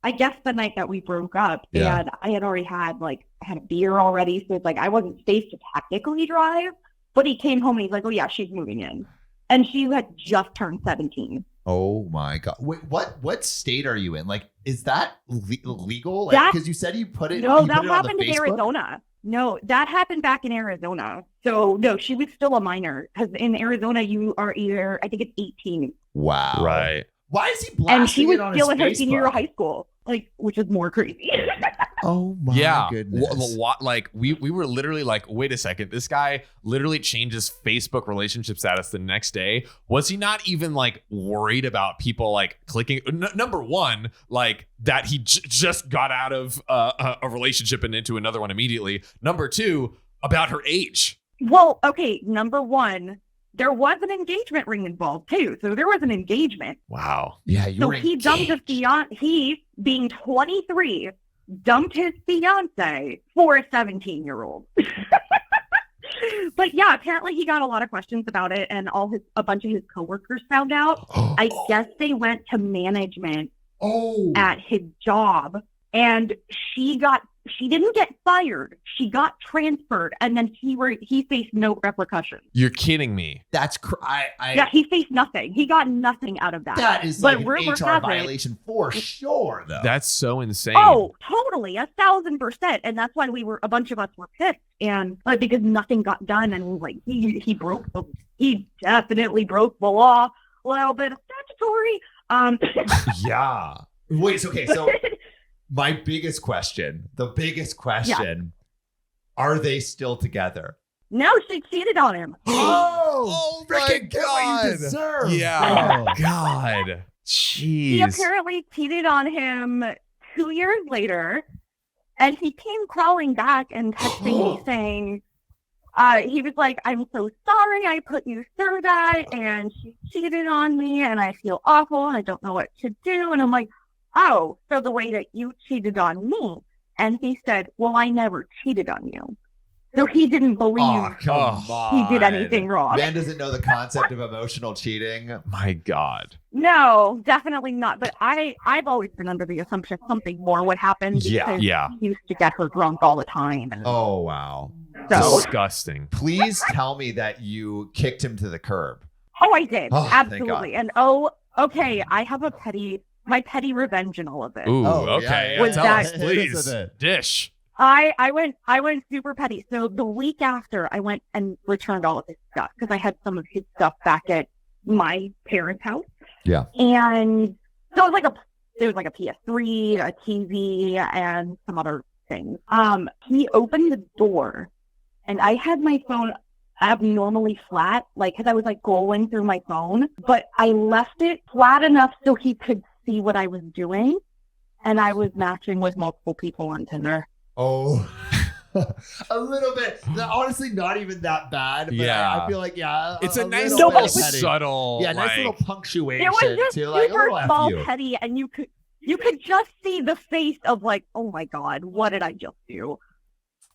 that we broke up, and I had already had a beer already. So it's like, I wasn't safe to technically drive, but he came home and he's like, oh yeah, she's moving in. And she had just turned 17. Oh my God. Wait, what state are you in? Like, is that legal? Like, because you said you put it. No, that happened in Arizona. No, that happened back in Arizona. So no, she was still a minor, because in Arizona you are either, I think it's 18. Wow. Right. Why is he blasting And she was it on still his in her Facebook? senior year of high school, like, which is more crazy. Oh my Yeah. goodness. Like we were literally like, wait a second, this guy literally changes Facebook relationship status the next day. Was he not even like worried about people like clicking? Number one, like that he just got out of a relationship and into another one immediately. Number two, about her age. Well, okay, number one, there was an engagement ring involved too. So there was an engagement. Wow. Yeah, you So were he dumped his fiance, he being 23, dumped his fiance for a 17-year-old. But yeah, apparently he got a lot of questions about it, and a bunch of his coworkers found out. I guess they went to management at his job, and she didn't get fired. She got transferred, and then he faced no repercussions. You're kidding me. That's Yeah, he faced nothing. He got nothing out of that. that is But like rumor an HR has it- violation for sure, though. That's so insane. Oh, totally, 1,000%, and that's why a bunch of us were pissed, and because nothing got done, and like he definitely broke the law, a little bit of statutory. Yeah. Wait. Okay. So my biggest question, are they still together? No, she cheated on him. Oh my freaking get what you God. deserve. Yeah. Oh. God. He Jeez. apparently cheated on him 2 years later, and he came crawling back and texting me saying, he was like, "I'm so sorry I put you through that, and she cheated on me, and I feel awful, and I don't know what to do." And I'm like, "Oh, so the way that you cheated on me." And he said, "Well, I never cheated on you." So he didn't believe Oh, come on. he did anything wrong. Man doesn't know the concept of emotional cheating. My God. No, definitely not. But I've always been under the assumption something more would happen. Yeah, because yeah. he used to get her drunk all the time. And Oh, wow. so, Disgusting. Please tell me that you kicked him to the curb. I did. Oh, thank Absolutely. God. And okay, I have my petty revenge in all of this. Ooh, Oh, okay. yeah. Was Tell that- us, Hit us please. with it. Dish. I went super petty. So the week after, I went and returned all of his stuff because I had some of his stuff back at my parents' house. Yeah. And so it was there was like a PS3, a TV, and some other things. He opened the door, and I had my phone abnormally flat, because I was going through my phone, but I left it flat enough so he could see what I was doing, and I was matching with multiple people on Tinder. Oh, a little bit. Honestly, not even that bad. But Yeah. I feel like, It's a nice little little bit petty. subtle. Yeah, nice like- little punctuation It was just too. Like a super little F small, you. petty, and you could just see the face of oh my God, what did I just do?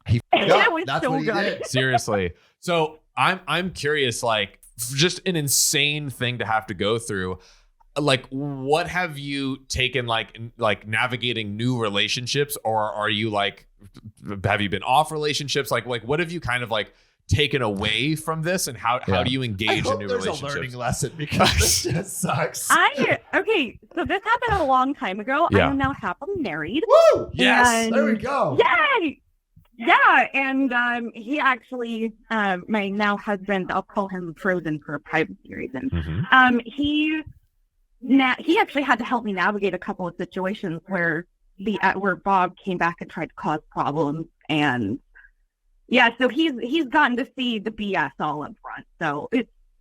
He It yeah, was that's so what he good. did. Seriously. So I'm curious, just an insane thing to have to go through. What have you taken like navigating new relationships, or are you have you been off relationships? Like what have you kind of taken away from this, and how do you I engage in hope new there's a relationships? learning lesson because this just sucks. Okay, so this happened a long time ago. Yeah. I am now happily married. Woo! Yes. And- There we go. Yay! Yeah, and he actually, my now husband, I'll call him Frozen for privacy reasons. Mhm. He actually had to help me navigate a couple of situations where Bob came back and tried to cause problems, and yeah, so he's gotten to see the BS all up front. So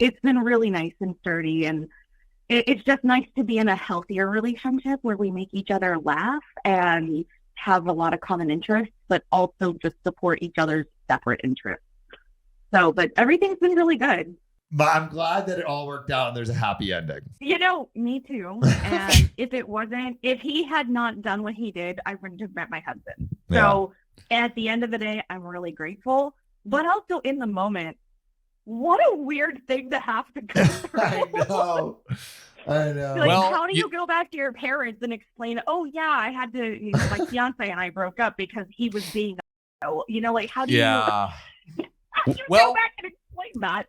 it's been really nice and sturdy, and it's just nice to be in a healthier relationship where we make each other laugh and have a lot of common interests, but also just support each other's separate interests. So, but everything's been really good. But I'm glad that it all worked out and there's a happy ending. Me too. And if he had not done what he did, I wouldn't have met my husband. So at the end of the day, I'm really grateful, but also in the moment, what a weird thing to have to go through. I know. Like, Well, how do you go back to your parents and explain, "Oh yeah, I had to, my fiance and I broke up because he was being, how do you, Yeah. how do you Well, go back and explain that?"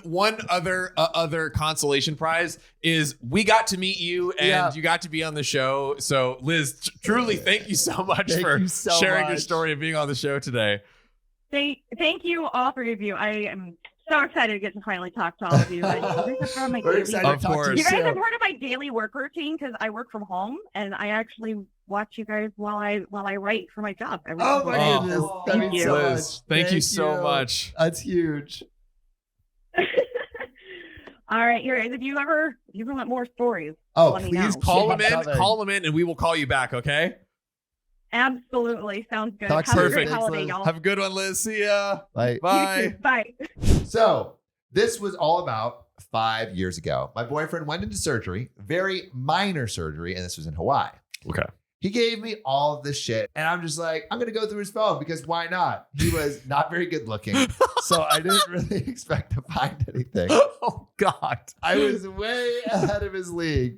One other consolation prize is we got to meet you and you got to be on the show. So Liz, truly thank you so much Thank for you so sharing your much. story and being on the show today. Thank you, all three of you. I am So excited to get to finally talk to all of you. You guys are part of my We're daily- excited to Of talk to course. You guys too. are part of my daily work routine because I work from home and I actually watch you guys while I write for my job. Every Oh single my day. goodness. So That thank means you. so much. Liz, thank you so much. That's huge. All right, here. If you ever want more stories, Oh, let me please know. Call keep him in, coming. and we will call you back, okay? Absolutely, sounds good. Talk Have a soon. great Perfect. holiday, Thanks, y'all. Have a good one, Liz. See ya. Bye. You Bye. too. Bye. So this was all about 5 years ago. My boyfriend went into surgery, very minor surgery, and this was in Hawaii. Okay. He gave me all of this shit, and I'm just like, I'm gonna go through his phone because why not? He was not very good looking, so I didn't really expect to find anything. Oh God. I was way ahead of his league.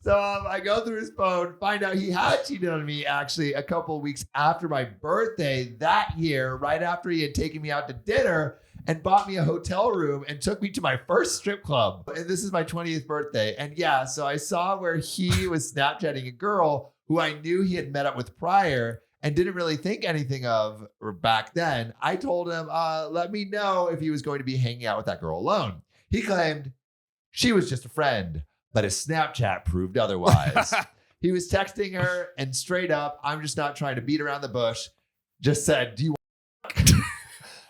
So I go through his phone, find out he had cheated on me actually a couple of weeks after my birthday that year, right after he had taken me out to dinner and bought me a hotel room and took me to my first strip club. And this is my 20th birthday. And yeah, so I saw where he was Snapchatting a girl who I knew he had met up with prior and didn't really think anything of back then. I told him, let me know if he was going to be hanging out with that girl alone. He claimed she was just a friend, but his Snapchat proved otherwise. He was texting her and straight up, I'm just not trying to beat around the bush, just said, do you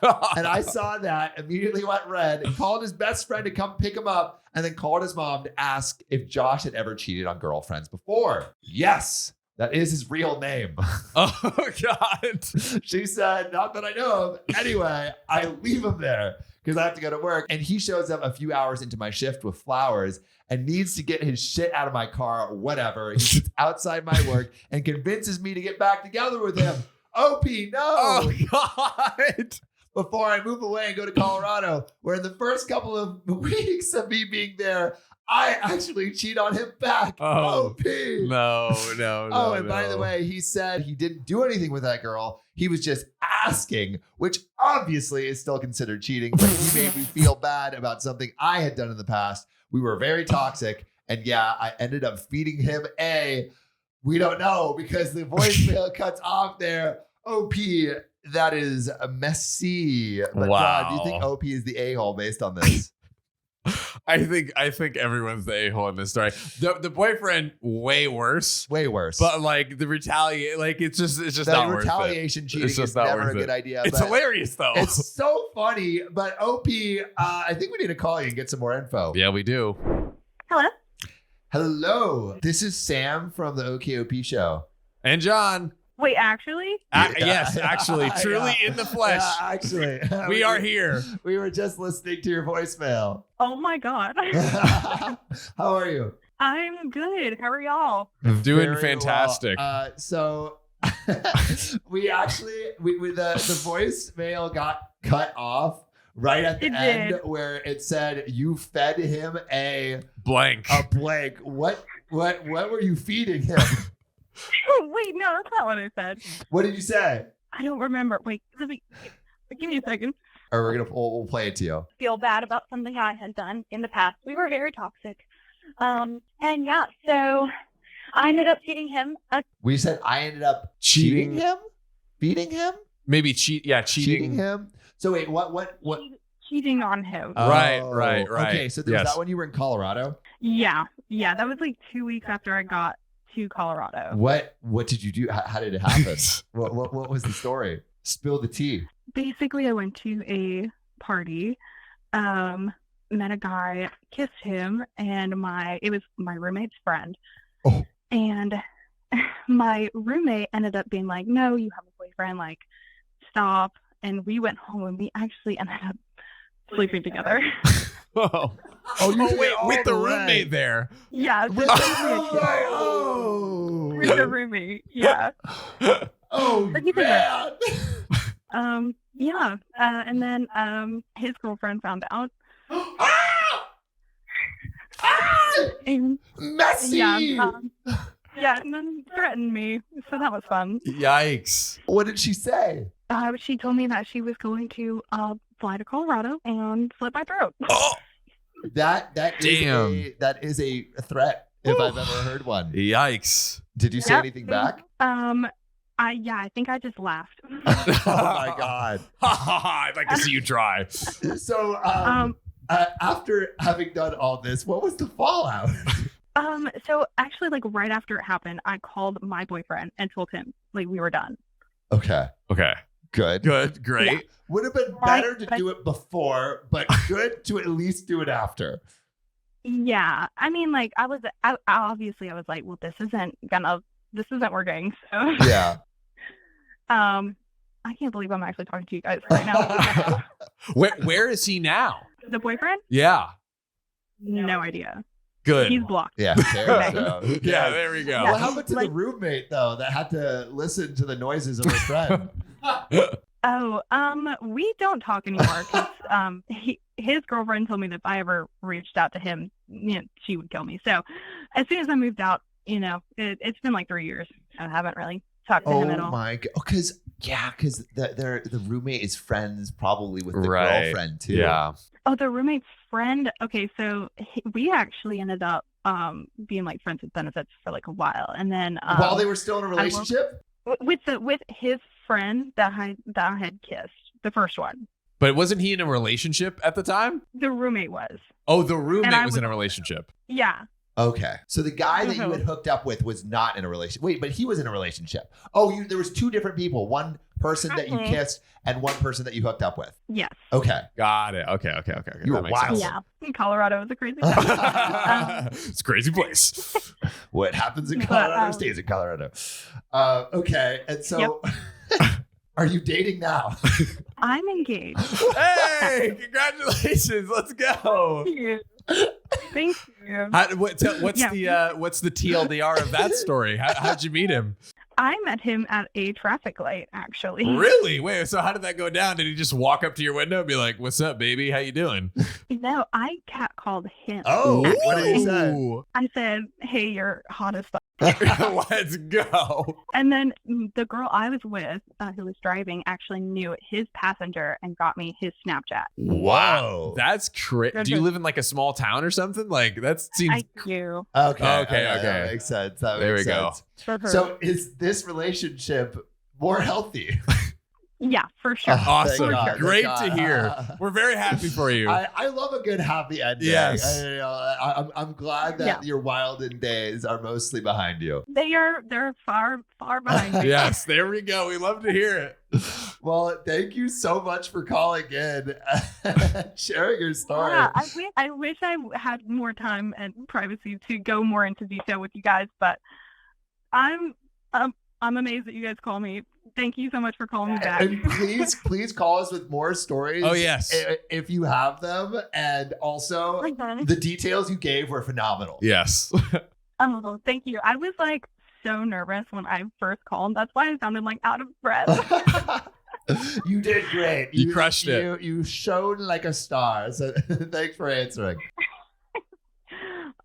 And I saw that, immediately went red, and called his best friend to come pick him up, and then called his mom to ask if Josh had ever cheated on girlfriends before. Yes, that is his real name. Oh God. She said, not that I know of. Anyway, I leave him there because I have to go to work. And he shows up a few hours into my shift with flowers and needs to get his shit out of my car, whatever. He sits outside my work and convinces me to get back together with him. OP, no. Oh God. Before I move away and go to Colorado, where in the first couple of weeks of me being there, I actually cheat on him back. Oh, OP. No. Oh, and by the way, he said he didn't do anything with that girl. He was just asking, which obviously is still considered cheating, but he made me feel bad about something I had done in the past. We were very toxic. And yeah, I ended up feeding him we don't know because the voicemail cuts off there. OP, that is messy. But Wow. God, do you think OP is the a-hole based on this? I think everyone's the a-hole in this story. The boyfriend, way worse. Way worse. But like the retaliate, like it's just the not worth it. retaliation cheating It's just is not never worth a good it. idea. It's but hilarious though. It's so funny. But OP, I think we need to call you and get some more info. Yeah, we do. Hello. Hello. This is Sam from the OKOP show. And John. Wait, actually? Yes, actually, truly in the flesh. Yeah, actually. We are here. We were just listening to your voicemail. Oh my God. How are you? I'm good. How are y'all? Doing Very fantastic. well. So we actually the voicemail got cut off right at the It end did. where it said you fed him a Blank. blank. What were you feeding him? Wait, no, that's not what I said. What did you say? I don't remember. Wait, give me a second. Or we'll play it to you. Feel bad about something I had done in the past. We were very toxic. And yeah, so I ended up feeding him We said I ended up Cheating. cheating him, feeding him, Maybe cheating. cheating him. So wait, what? cheating on him. Right. Okay, so was Yes. that when you were in Colorado? Yeah, that was like 2 weeks after I got to Colorado. What did you do? How did it happen? what was the story? Spill the tea. Basically, I went to a party, met a guy, kissed him, and it was my roommate's friend. Oh. And my roommate ended up being like, "No, you have a boyfriend, like, stop." And we went home and we actually ended up sleeping together. Oh, you did wait, it all with the the way. roommate there. Yeah, With just oh, with the roommate. Yeah. oh But you think man. Yeah. And then his girlfriend found out. And Messy. yeah, and then threatened me. So that was fun. Yikes. What did she say? She told me that she was going to fly to Colorado and slit my throat. Oh, That Damn. is a threat if I've ever heard one. yikes. Did you say Yep. anything back? Yeah, I think I just laughed. Oh my God. I'd like to see you try. So after having done all this, what was the fallout? So actually, like right after it happened, I called my boyfriend and told him like we were done. Okay. Good. Great. Yeah. Would have been better to do it before, but good to at least do it after. Yeah, I mean, like I was like, well, this isn't working. So Yeah. I can't believe I'm actually talking to you guys right now. Where is he now? The boyfriend? Yeah. No idea. Good. He's blocked. Yeah. Who cares, so who Yeah, cares? there we go. What happened to the roommate though that had to listen to the noises of her friend? Oh, we don't talk anymore because his girlfriend told me that if I ever reached out to him, she would kill me. So as soon as I moved out, it's been like 3 years. I haven't really talked to him at all. Oh my God. Because the roommate is friends probably with the Right. girlfriend too. Yeah. Oh, the roommate's friend. Okay, so we actually ended up being like friends with benefits for like a while, and then While they were still in a relationship? with his friend that I had kissed, the first one. But wasn't he in a relationship at the time? The roommate was. Oh, the roommate I was in a was- relationship. Yeah. Okay. So the guy that you had hooked up with was not in a relationship. Wait, but he was in a relationship. Oh, there was two different people. One person that you kissed and one person that you hooked up with. Yes. Okay. Got it. Okay. You were That makes wild. sense. Yeah. Colorado is a crazy place. It's a crazy place. What happens in But, Colorado stays in Colorado. Okay. And so are you dating now? I'm engaged. Hey, congratulations. Let's go. Thank you. What's the TLDR of that story? How'd you meet him? I met him at a traffic light, actually. Really? Wait, so how did that go down? Did he just walk up to your window and be like, "What's up, baby? How you doing?" No, I catcalled him. Oh, actually. what did he say? Ooh. I said, "Hey, you're hot as fuck." Let's go. And then the girl I was with, who was driving, actually knew his passenger and got me his Snapchat. Whoa. That's crazy. Do you live in like a small town or something? Like that seems. I do. Okay. Okay. That makes sense. There we go. For her. So is this relationship more healthy? Yeah, for sure. Awesome. Thank God, Great thank to God. hear. We're very happy for you. I love a good happy ending. Yes. I'm glad that your wilding days are mostly behind you. They're far behind me. Yes, there we go. We love to hear it. Well, thank you so much for calling in and sharing your story. Yeah, I wish I had more time and privacy to go more into detail with you guys, but I'm amazed that you guys call me. Thank you so much for calling me back. And please call us with more stories. Oh, yes. If you have them. And also, the details you gave were phenomenal. Yes. Oh, thank you. I was like so nervous when I first called. That's why I sounded like out of breath. You did great. You crushed it. You shone like a star. So thanks for answering.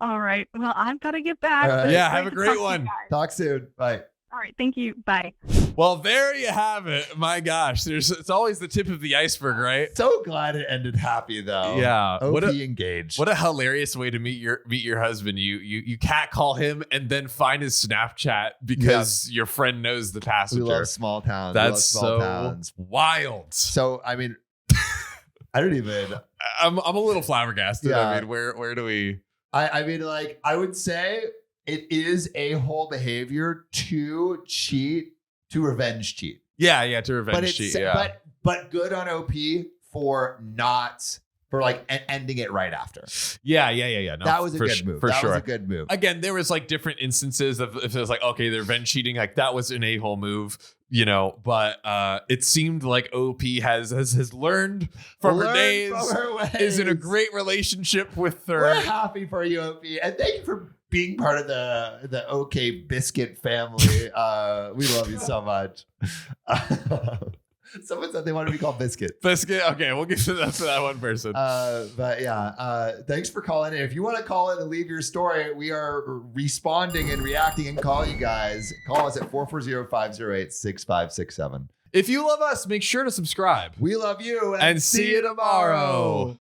All right. Well, I've got to get back. All right. but Yeah, it's have a to great talk to you one. guys. Talk soon. Bye. All right. Thank you. Bye. Well, there you have it. My gosh, it's always the tip of the iceberg, right? So glad it ended happy though. Yeah. OP engaged. What a hilarious way to meet your husband. You catcall him and then find his Snapchat because your friend knows the We passenger. love small towns. That's we love small so towns. wild. So I mean, I don't even. I'm a little flabbergasted. Yeah. I mean, where do we? I mean, like I would say it is a-hole behavior to cheat, to revenge cheat. Yeah, to revenge cheat. Yeah. But good on OP for ending it right after. Yeah. No, That was a good move. For That sure. was a good move. Again, there was like different instances of if it was like, okay, they're revenge cheating, like that was an a-hole move, but it seemed like OP has learned from her days, from her ways. is in a great relationship with her. We're happy for you, OP. And thank you for being part of the OK Biscuit family. We love you so much. Someone said they wanted to be called Biscuit. Biscuit. Okay, we'll give that to that one person. But yeah, thanks for calling in. If you want to call in and leave your story, we are responding and reacting and calling you guys. Call us at 440-508-6567. If you love us, make sure to subscribe. We love you And see you tomorrow.